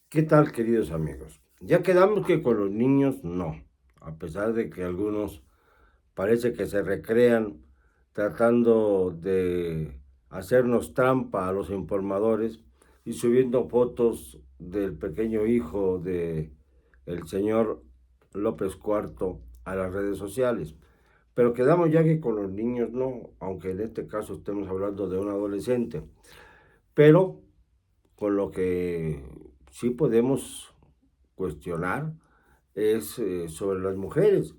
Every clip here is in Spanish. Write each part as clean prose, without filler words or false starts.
¿Qué tal, queridos amigos? Ya quedamos que con los niños no, a pesar de que algunos parece que se recrean tratando de hacernos trampa a los informadores y subiendo fotos del pequeño hijo de el señor López Cuarto a las redes sociales. Pero quedamos ya que con los niños no, aunque en este caso estemos hablando de un adolescente. Pero con lo que sí podemos cuestionar es sobre las mujeres.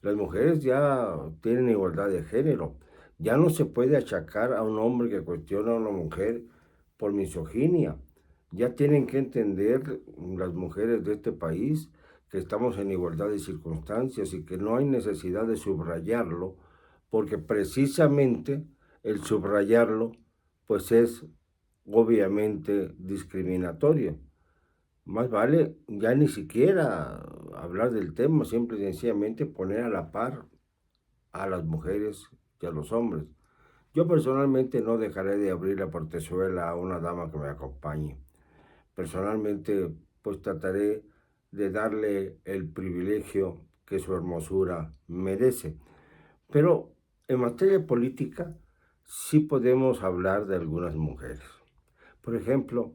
Las mujeres ya tienen igualdad de género. Ya no se puede achacar a un hombre que cuestiona a una mujer por misoginia. Ya tienen que entender las mujeres de este país que estamos en igualdad de circunstancias y que no hay necesidad de subrayarlo, porque precisamente el subrayarlo pues es obviamente discriminatorio. Más vale ya ni siquiera hablar del tema, simple y sencillamente poner a la par a las mujeres y a los hombres. Yo personalmente no dejaré de abrir la portezuela a una dama que me acompañe. Personalmente, pues trataré de darle el privilegio que su hermosura merece. Pero en materia política sí podemos hablar de algunas mujeres. Por ejemplo,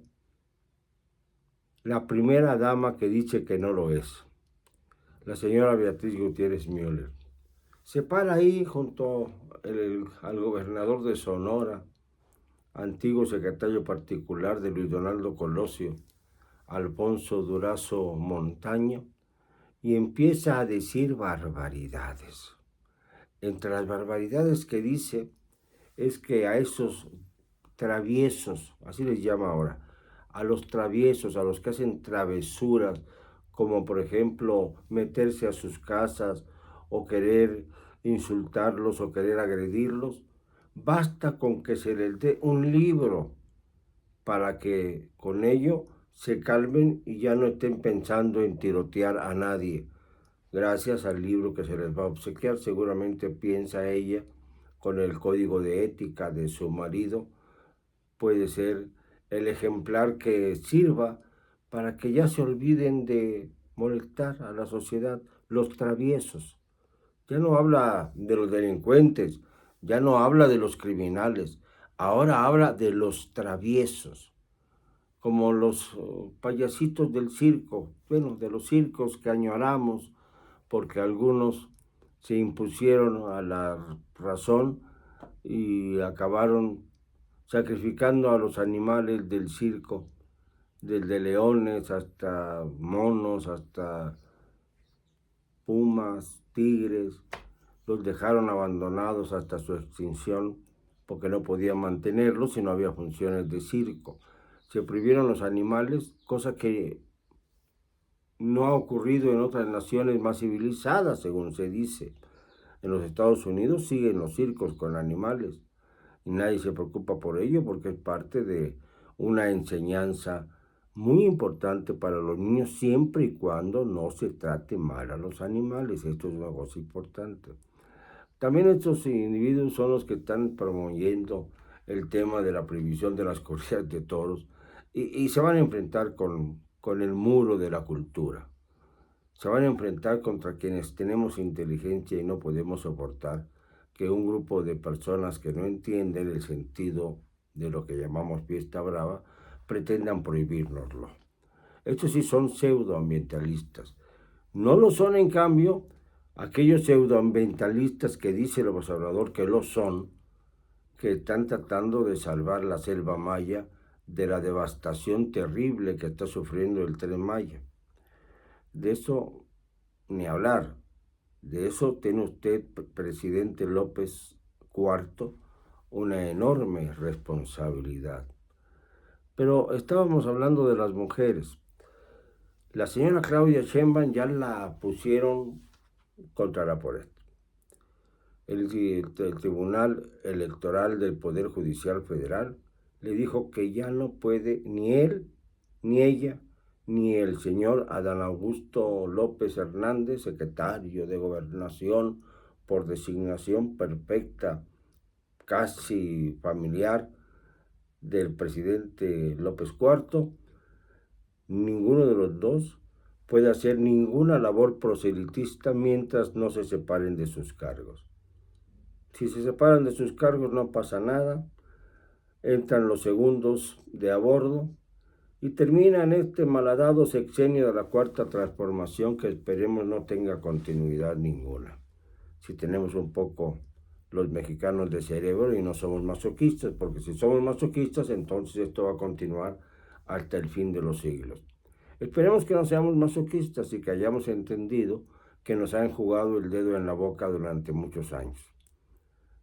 la primera dama que dice que no lo es, la señora Beatriz Gutiérrez Müller. Se para ahí junto al gobernador de Sonora, antiguo secretario particular de Luis Donaldo Colosio, Alfonso Durazo Montaño, y empieza a decir barbaridades. Entre las barbaridades que dice es que a esos traviesos, así les llama ahora, a los traviesos, a los que hacen travesuras, como por ejemplo meterse a sus casas o querer insultarlos o querer agredirlos, basta con que se les dé un libro para que con ello se calmen y ya no estén pensando en tirotear a nadie. Gracias al libro que se les va a obsequiar, seguramente piensa ella, con el código de ética de su marido, puede ser el ejemplar que sirva para que ya se olviden de molestar a la sociedad, los traviesos. Ya no habla de los delincuentes, ya no habla de los criminales, ahora habla de los traviesos, como los payasitos del circo, bueno, de los circos que añoramos, porque algunos se impusieron a la razón y acabaron sacrificando a los animales del circo, desde leones hasta monos, hasta pumas, tigres, los dejaron abandonados hasta su extinción porque no podían mantenerlos y no había funciones de circo. Se prohibieron los animales, cosa que no ha ocurrido en otras naciones más civilizadas, según se dice. En los Estados Unidos siguen los circos con animales y nadie se preocupa por ello porque es parte de una enseñanza muy importante para los niños siempre y cuando no se trate mal a los animales. Esto es una cosa importante. También estos individuos son los que están promoviendo el tema de la prohibición de las corridas de toros y se van a enfrentar con el muro de la cultura. Se van a enfrentar contra quienes tenemos inteligencia y no podemos soportar que un grupo de personas que no entienden el sentido de lo que llamamos fiesta brava pretendan prohibírnoslo. Estos sí son pseudoambientalistas. No lo son, en cambio, aquellos pseudoambientalistas que dice el observador que lo son, que están tratando de salvar la selva maya de la devastación terrible que está sufriendo el Tren Maya. De eso ni hablar. De eso tiene usted, presidente López Cuarto, una enorme responsabilidad. Pero estábamos hablando de las mujeres. La señora Claudia Sheinbaum ya la pusieron contra la pared. El Tribunal Electoral del Poder Judicial Federal le dijo que ya no puede ni él, ni ella, ni el señor Adán Augusto López Hernández, secretario de Gobernación por designación perfecta, casi familiar del presidente López Cuarto, ninguno de los dos puede hacer ninguna labor proselitista mientras no se separen de sus cargos. Si se separan de sus cargos no pasa nada, entran los segundos de a bordo y terminan este malhadado sexenio de la Cuarta Transformación que esperemos no tenga continuidad ninguna. Si tenemos un poco los mexicanos de cerebro y no somos masoquistas, porque si somos masoquistas entonces esto va a continuar hasta el fin de los siglos. Esperemos que no seamos masoquistas y que hayamos entendido que nos han jugado el dedo en la boca durante muchos años.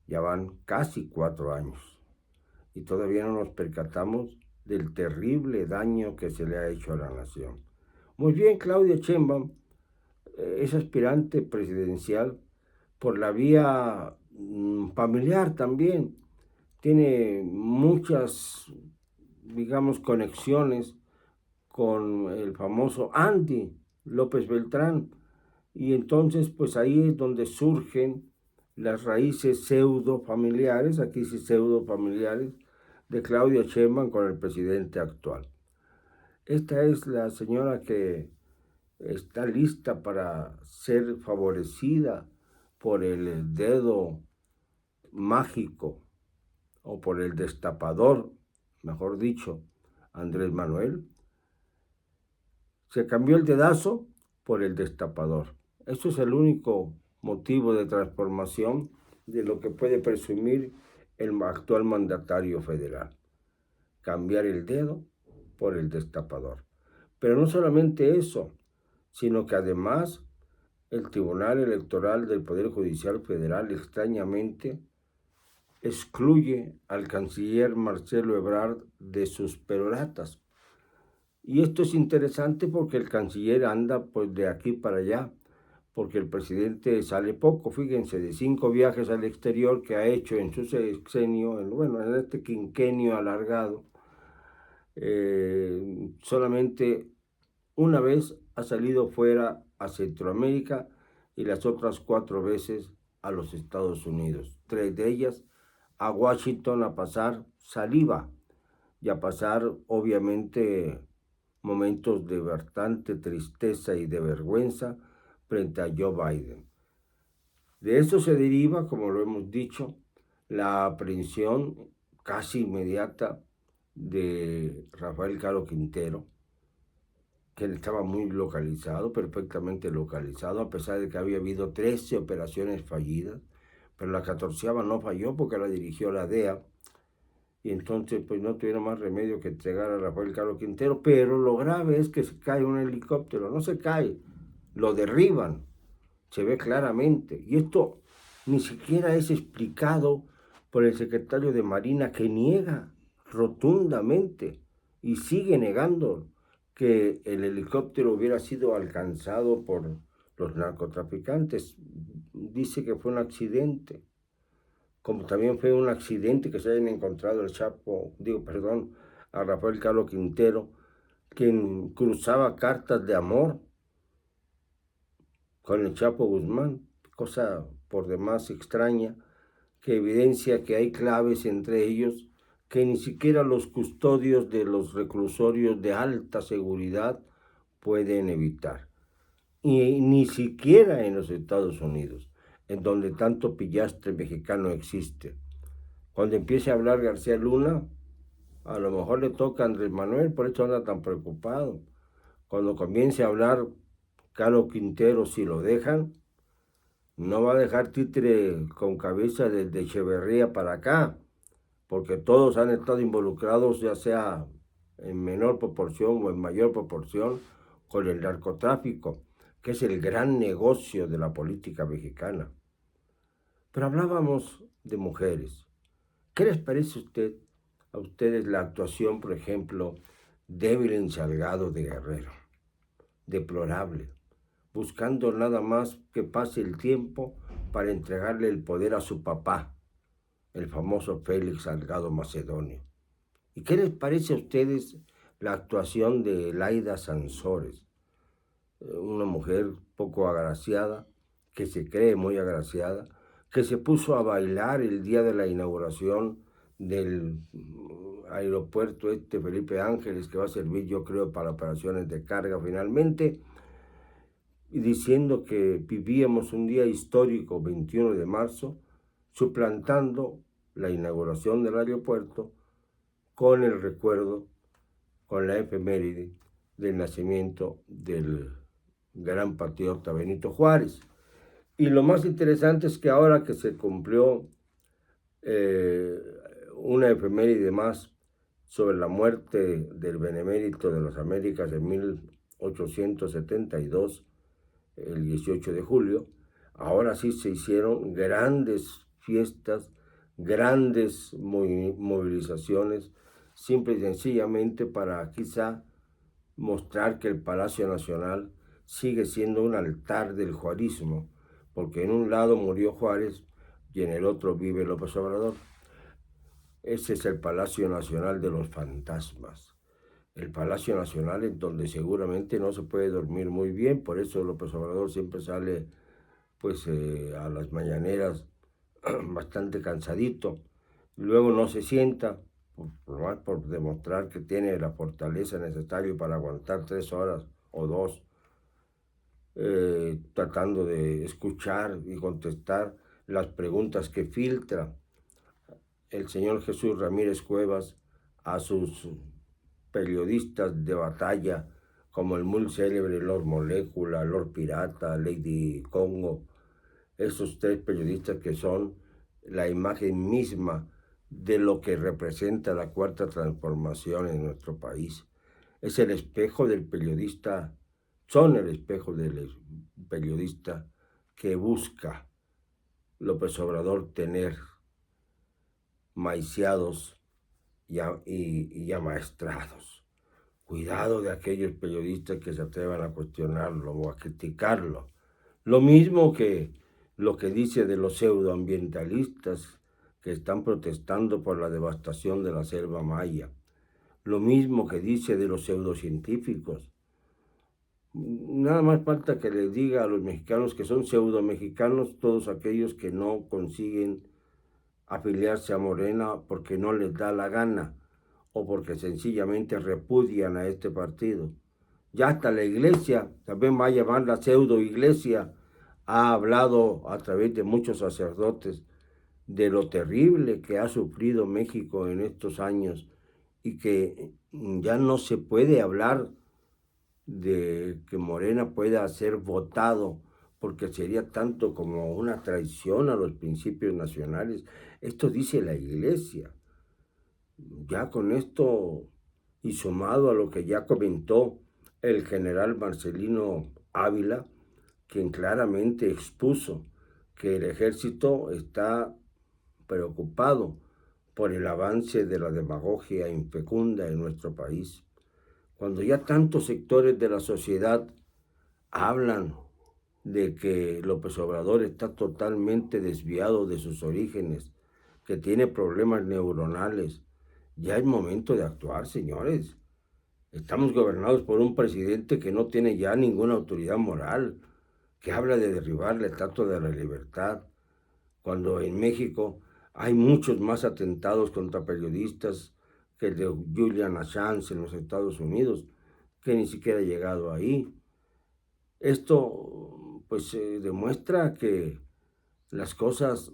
Ya van casi 4 años y todavía no nos percatamos del terrible daño que se le ha hecho a la nación. Muy bien, Claudia Sheinbaum es aspirante presidencial por la vía familiar también. Tiene muchas, digamos, conexiones con el famoso Andy López Beltrán. Y entonces, pues ahí es donde surgen las raíces pseudo familiares, aquí sí pseudo familiares, de Claudia Sheinbaum con el presidente actual. Esta es la señora que está lista para ser favorecida por el dedo mágico o por el destapador, mejor dicho, Andrés Manuel. Se cambió el dedazo por el destapador. Eso es el único motivo de transformación de lo que puede presumir el actual mandatario federal. Cambiar el dedo por el destapador. Pero no solamente eso, sino que además el Tribunal Electoral del Poder Judicial Federal extrañamente excluye al canciller Marcelo Ebrard de sus peroratas. Y esto es interesante porque el canciller anda pues de aquí para allá, porque el presidente sale poco, fíjense, de 5 viajes al exterior que ha hecho en su sexenio, en este quinquenio alargado, solamente una vez ha salido fuera a Centroamérica y las otras 4 veces a los Estados Unidos. 3 de ellas a Washington a pasar saliva y a pasar obviamente momentos de bastante tristeza y de vergüenza frente a Joe Biden. De eso se deriva, como lo hemos dicho, la aprehensión casi inmediata de Rafael Caro Quintero, que estaba muy localizado, perfectamente localizado, a pesar de que había habido 13 operaciones fallidas, pero la 14ª no falló porque la dirigió la DEA, y entonces pues no tuvieron más remedio que entregar a Rafael Caro Quintero, pero lo grave es que se cae un helicóptero, no se cae, lo derriban, se ve claramente, y esto ni siquiera es explicado por el secretario de Marina, que niega rotundamente y sigue negando que el helicóptero hubiera sido alcanzado por los narcotraficantes. Dice que fue un accidente, como también fue un accidente que se hayan encontrado a Rafael Caro Quintero, quien cruzaba cartas de amor con el Chapo Guzmán, cosa por demás extraña, que evidencia que hay claves entre ellos que ni siquiera los custodios de los reclusorios de alta seguridad pueden evitar. Y ni siquiera en los Estados Unidos, en donde tanto pillastre mexicano existe. Cuando empiece a hablar García Luna, a lo mejor le toca a Andrés Manuel, por eso anda tan preocupado. Cuando comience a hablar Caro Quintero, si lo dejan, no va a dejar títere con cabeza desde Echeverría para acá, porque todos han estado involucrados, ya sea en menor proporción o en mayor proporción, con el narcotráfico, que es el gran negocio de la política mexicana. Pero hablábamos de mujeres. ¿Qué les parece a ustedes la actuación, por ejemplo, de Evelyn Salgado de Guerrero? Deplorable, buscando nada más que pase el tiempo para entregarle el poder a su papá, el famoso Félix Salgado Macedonio. ¿Y qué les parece a ustedes la actuación de Laida Sansores? Una mujer poco agraciada, que se cree muy agraciada, que se puso a bailar el día de la inauguración del aeropuerto Felipe Ángeles, que va a servir, yo creo, para operaciones de carga finalmente, y diciendo que vivíamos un día histórico, 21 de marzo, suplantando la inauguración del aeropuerto con el recuerdo, con la efeméride del nacimiento del gran patriota Benito Juárez. Y lo más interesante es que ahora que se cumplió una efeméride más sobre la muerte del benemérito de las Américas en 1872, el 18 de julio, ahora sí se hicieron grandes fiestas, grandes movilizaciones, simple y sencillamente para quizá mostrar que el Palacio Nacional sigue siendo un altar del juarismo, porque en un lado murió Juárez y en el otro vive López Obrador. Ese es el Palacio Nacional de los fantasmas. El Palacio Nacional en donde seguramente no se puede dormir muy bien, por eso López Obrador siempre sale pues a las mañaneras bastante cansadito, luego no se sienta, por demostrar que tiene la fortaleza necesaria para aguantar 3 horas o 2, tratando de escuchar y contestar las preguntas que filtra el señor Jesús Ramírez Cuevas a sus periodistas de batalla, como el muy célebre Lord Molécula, Lord Pirata, Lady Congo, esos 3 periodistas que son la imagen misma de lo que representa la cuarta transformación en nuestro país. Es el espejo del periodista, son el espejo del periodista que busca López Obrador tener maiciados y amaestrados. Cuidado de aquellos periodistas que se atrevan a cuestionarlo o a criticarlo. Lo mismo que lo que dice de los pseudoambientalistas que están protestando por la devastación de la selva maya. Lo mismo que dice de los pseudocientíficos. Nada más falta que les diga a los mexicanos que son pseudo-mexicanos todos aquellos que no consiguen afiliarse a Morena porque no les da la gana o porque sencillamente repudian a este partido. Ya hasta la iglesia, también va a llamar la pseudo-iglesia, ha hablado a través de muchos sacerdotes de lo terrible que ha sufrido México en estos años y que ya no se puede hablar de que Morena pueda ser votado porque sería tanto como una traición a los principios nacionales. Esto dice la iglesia. Ya con esto y sumado a lo que ya comentó el general Marcelino Ávila, quien claramente expuso que el ejército está preocupado por el avance de la demagogia infecunda en nuestro país. Cuando ya tantos sectores de la sociedad hablan de que López Obrador está totalmente desviado de sus orígenes, que tiene problemas neuronales, ya es momento de actuar, señores. Estamos gobernados por un presidente que no tiene ya ninguna autoridad moral, que habla de derribar la Estatua de la Libertad, cuando en México hay muchos más atentados contra periodistas que el de Julian Assange en los Estados Unidos, que ni siquiera ha llegado ahí. Esto pues demuestra que las cosas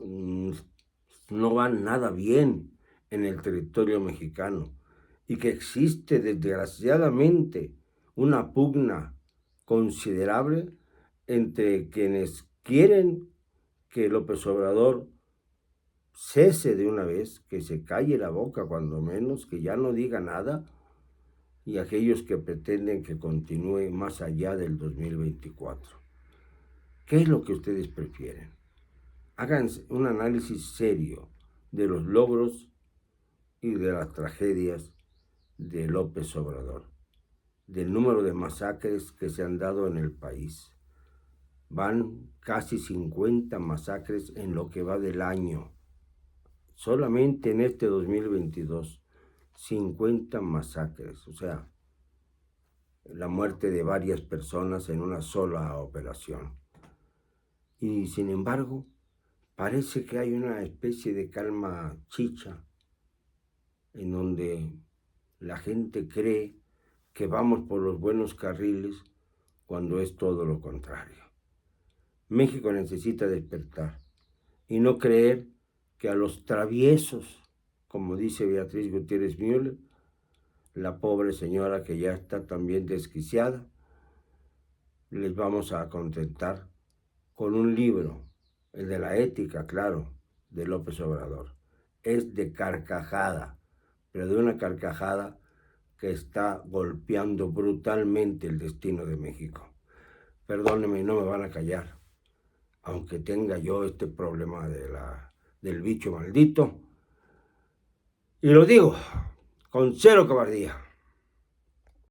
no van nada bien en el territorio mexicano y que existe desgraciadamente una pugna considerable entre quienes quieren que López Obrador cese de una vez, que se calle la boca cuando menos, que ya no diga nada, y aquellos que pretenden que continúe más allá del 2024. ¿Qué es lo que ustedes prefieren? Hagan un análisis serio de los logros y de las tragedias de López Obrador, del número de masacres que se han dado en el país. Van casi 50 masacres en lo que va del año. Solamente en este 2022, 50 masacres, o sea, la muerte de varias personas en una sola operación. Y sin embargo, parece que hay una especie de calma chicha, en donde la gente cree que vamos por los buenos carriles cuando es todo lo contrario. México necesita despertar y no creer que a los traviesos, como dice Beatriz Gutiérrez Müller, la pobre señora que ya está también desquiciada, les vamos a contentar con un libro, el de la ética, claro, de López Obrador. Es de carcajada, pero de una carcajada que está golpeando brutalmente el destino de México. Perdónenme, no me van a callar, aunque tenga yo este problema del bicho maldito. Y lo digo con cero cobardía.